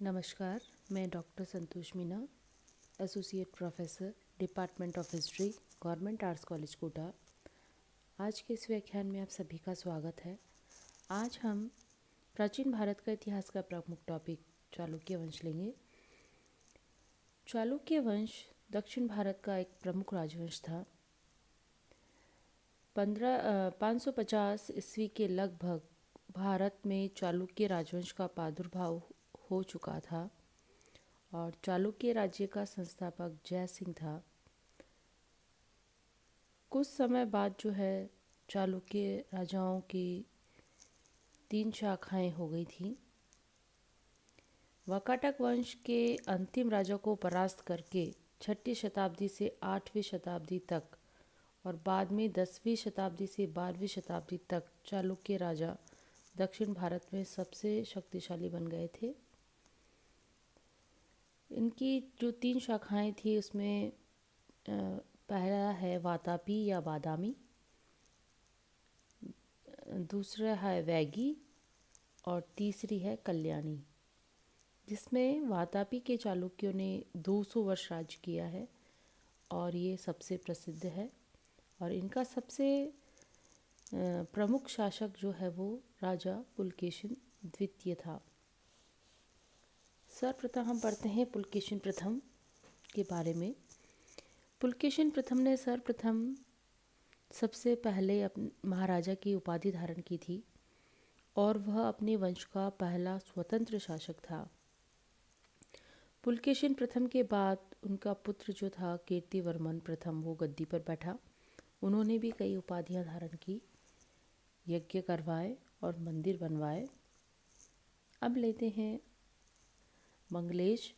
नमस्कार, मैं doctor Santosh Meena, associate professor, department of history, government arts college Kota. आज के इस व्याख्यान में आप सभी का स्वागत है। आज हम प्राचीन भारत का इतिहास का प्रमुख टॉपिक चालुक्य वंश लेंगे। चालुक्य वंश दक्षिण भारत का एक प्रमुख राजवंश था। 550 ईस्वी के लगभग भारत में चालुक्य राजवंश का प्रादुर्भाव हो चुका था और चालुक्य राज्य का संस्थापक जय सिंह था। कुछ समय बाद जो है चालुक्य राजाओं की 3 शाखाएं हो गई थी। वाकाटक वंश के अंतिम राजा को परास्त करके 6ठी शताब्दी से 8वीं शताब्दी तक और बाद में 10वीं शताब्दी से 12वीं शताब्दी तक चालुक्य राजा दक्षिण भारत में सबसे शक्तिशाली बन गए थे। इनकी जो 3 शाखाएं थी उसमें पहला है वातापी या बादामी, दूसरा है वैगी और तीसरी है कल्याणी, जिसमें वातापी के चालुक्यों ने 200 वर्ष राज किया है और ये सबसे प्रसिद्ध है। और इनका सबसे प्रमुख शासक जो है वो राजा पुलकेशिन द्वितीय था। सर्वप्रथम हम पढ़ते हैं पुलकेशिन प्रथम के बारे में। पुलकेशिन प्रथम ने सर्वप्रथम सबसे पहले महाराजा की उपाधि धारण की थी और वह अपने वंश का पहला स्वतंत्र शासक था। पुलकेशिन प्रथम के बाद उनका पुत्र जो था कीर्तिवर्मन प्रथम, वो गद्दी पर बैठा। उन्होंने भी कई उपाधियां धारण की, यज्ञ करवाए और मंदिर बनवाए। अब लेते हैं मंगलेश।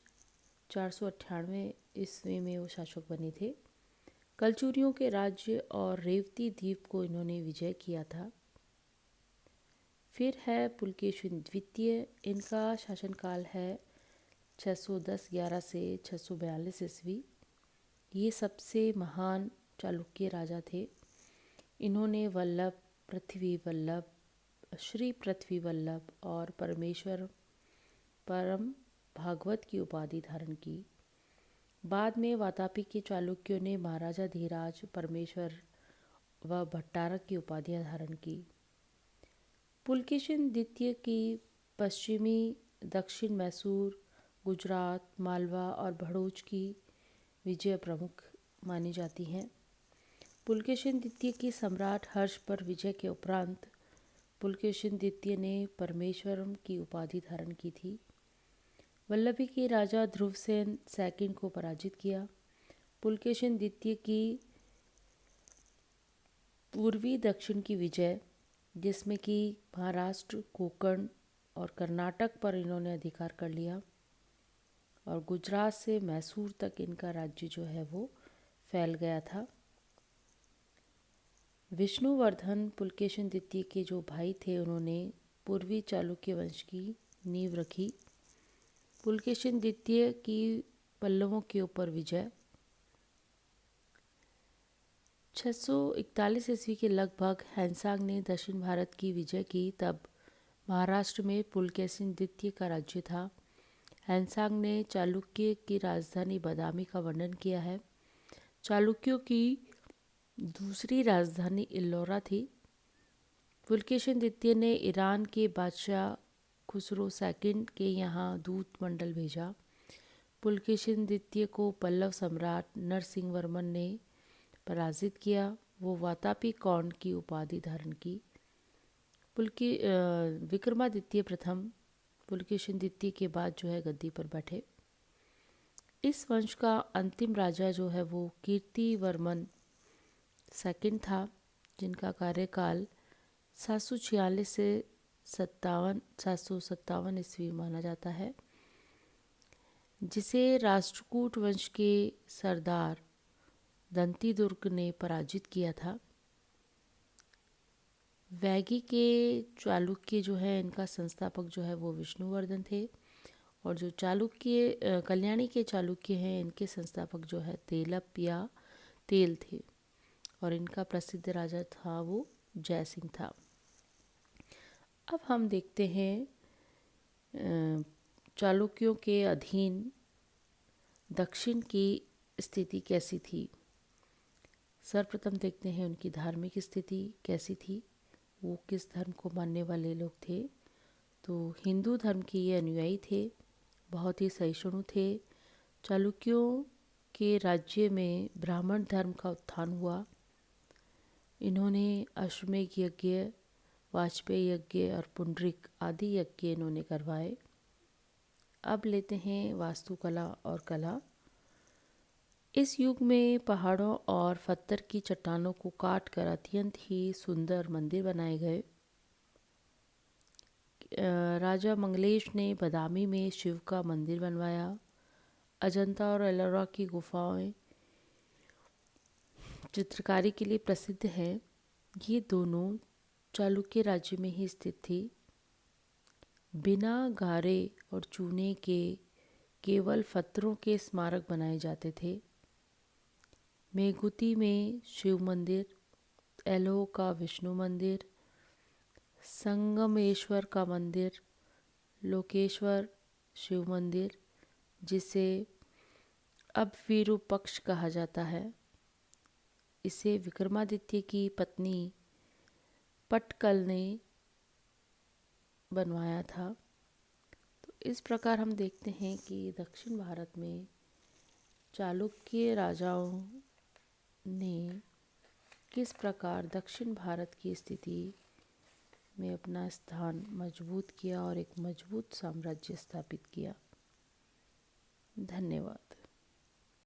498 ईस्वी में वो शासक बने थे। कलचुरियों के राज्य और रेवती द्वीप को इन्होंने विजय किया था। फिर है पुलकेशिन द्वितीय। इनका शासनकाल है 610-11 से 642 ईस्वी। ये सबसे महान चालुक्य राजा थे। इन्होंने वल्लभ, पृथ्वी वल्लभ, श्री पृथ्वी वल्लभ और परमेश्वर परम भागवत की उपाधि धारण की। बाद में वातापी के चालुक्यों ने महाराजा धीराज, परमेश्वर व भट्टारक की उपाधियां धारण की। पुलकेशिन द्वितीय की पश्चिमी, दक्षिण मैसूर, गुजरात, मालवा और भड़ोच की विजय प्रमुख मानी जाती हैं। पुलकेशिन द्वितीय की सम्राट हर्ष पर विजय के उपरांत पुलकेशिन द्वितीय ने परमेश्वरम की उपाधि धारण की थी। वल्लभी के राजा ध्रुवसेन सेकंड को पराजित किया। पुलकेशिन द्वितीय की पूर्वी दक्षिण की विजय, जिसमें कि महाराष्ट्र, कोंकण और कर्नाटक पर इन्होंने अधिकार कर लिया और गुजरात से मैसूर तक इनका राज्य जो है वो फैल गया था। विष्णुवर्धन पुलकेशिन द्वितीय के जो भाई थे, उन्होंने पूर्वी चालुक्य वंश की नींव रखी। पुलकेशिन द्वितीय की पल्लवों के ऊपर विजय 641 ईस्वी के लगभग हैंसांग ने दक्षिण भारत की विजय की। तब महाराष्ट्र में पुलकेशिन द्वितीय का राज्य था। हैंसांग ने चालुक्य की राजधानी बादामी का वर्णन किया है। चालुक्यों की दूसरी राजधानी इल्लोरा थी। पुलकेशिन द्वितीय ने ईरान के बादशाह खुसरो सेकंड के यहाँ दूत मंडल भेजा। पुलकेशिन द्वितीय को पल्लव सम्राट नरसिंहवर्मन ने पराजित किया। वो वातापी कौंड की उपाधि धारण की। विक्रमादित्य प्रथम पुलकेशिन द्वितीय के बाद जो है गद्दी पर बैठे। इस वंश का अंतिम राजा जो है वो कीर्तिवर्मन सेकंड था, जिनका कार्यकाल 746 से 757 ईस्वी माना जाता है, जिसे राष्ट्रकूट वंश के सरदार दंतीदुर्ग ने पराजित किया था। वैगी के चालुक्य जो है, इनका संस्थापक जो है वो विष्णुवर्धन थे और जो चालुक्य कल्याणी के चालुक्य हैं, इनके संस्थापक जो है तेलप या तेल थे और इनका प्रसिद्ध राजा था वो जय सिंह था। अब हम देखते हैं चालुक्यों के अधीन दक्षिण की स्थिति कैसी थी। सर्वप्रथम देखते हैं उनकी धार्मिक स्थिति कैसी थी, वो किस धर्म को मानने वाले लोग थे। तो हिंदू धर्म के ये अनुयायी थे, बहुत ही सहिष्णु थे। चालुक्यों के राज्य में ब्राह्मण धर्म का उत्थान हुआ। इन्होंने अश्वमेध यज्ञ, वाजपेयी यज्ञ और पुंडरिक आदि यज्ञ इन्होंने करवाए। अब लेते हैं वास्तुकला और कला। इस युग में पहाड़ों और पत्थर की चट्टानों को काट कर अत्यंत ही सुंदर मंदिर बनाए गए। राजा मंगलेश ने बादामी में शिव का मंदिर बनवाया। अजंता और एलोरा की गुफाएं चित्रकारी के लिए प्रसिद्ध हैं। ये दोनों चालुक्य राज्य में ही स्थित थी। बिना गारे और चूने के केवल पत्थरों के स्मारक बनाए जाते थे। मेगुती में शिव मंदिर, एलोह का विष्णु मंदिर, संगमेश्वर का मंदिर, लोकेश्वर शिव मंदिर जिसे अब विरूपक्ष कहा जाता है, इसे विक्रमादित्य की पत्नी पटकल ने बनवाया था। तो इस प्रकार हम देखते हैं कि दक्षिण भारत में चालुक्य राजाओं ने किस प्रकार दक्षिण भारत की स्थिति में अपना स्थान मजबूत किया और एक मजबूत साम्राज्य स्थापित किया। धन्यवाद।